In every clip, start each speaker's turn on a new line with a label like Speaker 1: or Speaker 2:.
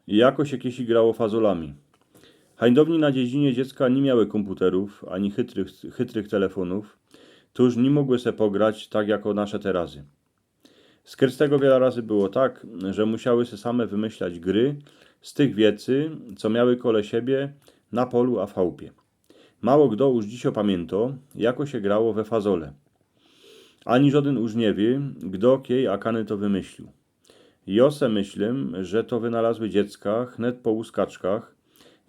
Speaker 1: Jako się kiesi grało fazolami. Hańdowni na dziedzinie dziecka nie miały komputerów, ani chytrych telefonów, tuż nie mogły se pograć tak jako nasze terazy. Z tego wiele razy było tak, że musiały se same wymyślać gry z tych wiecy, co miały kole siebie na polu a w chałupie. Mało kto już dziś opamięta, jako się grało we fazole. Ani żaden już nie wie, kto kiej akany to wymyślił. Jose myślę, że to wynalazły dziecka chnet po łuskaczkach,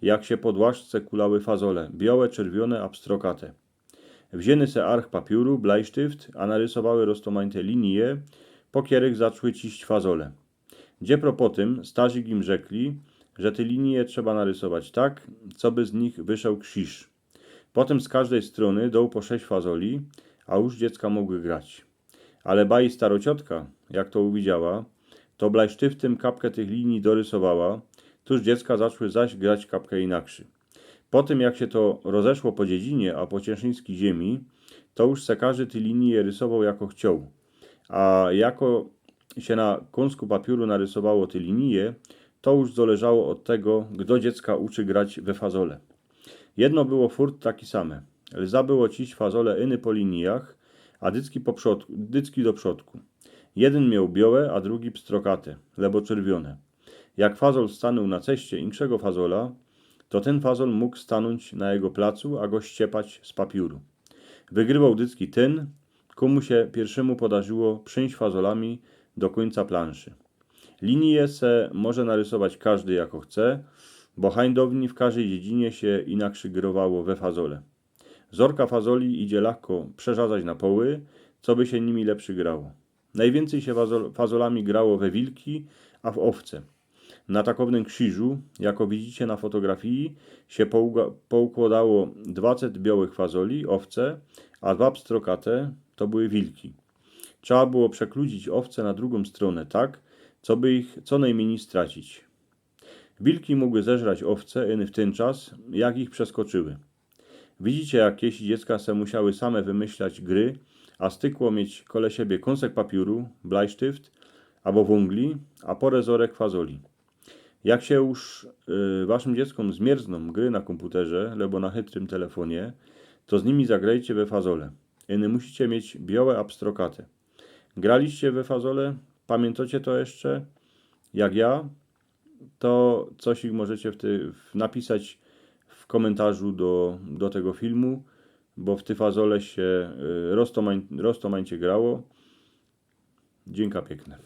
Speaker 1: jak się pod łaszce kulały fazole, białe, czerwione, a pstrokate. Wzięny se arch papiuru, blajsztyft, a narysowały roztomańte linie, po kierych zaczły ciść fazole. Dziepro po tym starzyk im rzekli, że te linie trzeba narysować tak, co by z nich wyszedł krzyż. Potem z każdej strony doł po 6 fazoli, a już dziecka mogły grać. Ale bai starociotka, jak to uwidziała, to blajsztyftem kapkę tych linii dorysowała, tuż dziecka zaczły zaś grać kapkę inakszy. Po tym jak się to rozeszło po dziedzinie, a po cieszyńskiej ziemi, to już se każdy te linie rysował jako chciał. A jako się na kąsku papiuru narysowało te linie, to już zależało od tego, kto dziecka uczy grać we fazole. Jedno było furt taki same. Lza było ciść fazole iny po liniach, a dycki do przodku. Jeden miał białe, a drugi pstrokate, lebo czerwione. Jak fazol stanął na ceście inszego fazola, to ten fazol mógł stanąć na jego placu, a go ściepać z papiuru. Wygrywał dycki ten, komu się pierwszemu podarzyło przyjść fazolami do końca planszy. Linie se może narysować każdy jako chce, bo hańdowni w każdej dziedzinie się inaczej grywało we fazole. Zorka fazoli idzie lekko przerzadzać na poły, co by się nimi lepszy grało. Najwięcej się fazolami grało we wilki, a w owce. Na takownym krzyżu, jako widzicie na fotografii, się poukładało 20 białych fazoli, owce, a 2 pstrokate to były wilki. Trzeba było przekludzić owce na drugą stronę tak, co by ich co najmniej stracić. Wilki mogły zeżrać owce iny w ten czas, jak ich przeskoczyły. Widzicie, jak jeśli dziecka se musiały same wymyślać gry, a stykło mieć kole siebie kąsek papiuru, blajsztyft, albo wungli, a porę zorek fazoli. Jak się już waszym dzieckom zmierzną gry na komputerze, lebo na chytrym telefonie, to z nimi zagrajcie we fazole. Iny musicie mieć białe abstrokate. Graliście we fazole? Pamiętacie to jeszcze? Jak ja? To coś ich możecie napisać w komentarzu do tego filmu, bo w ty fazole się roztomańcie grało. Dzięki piękne.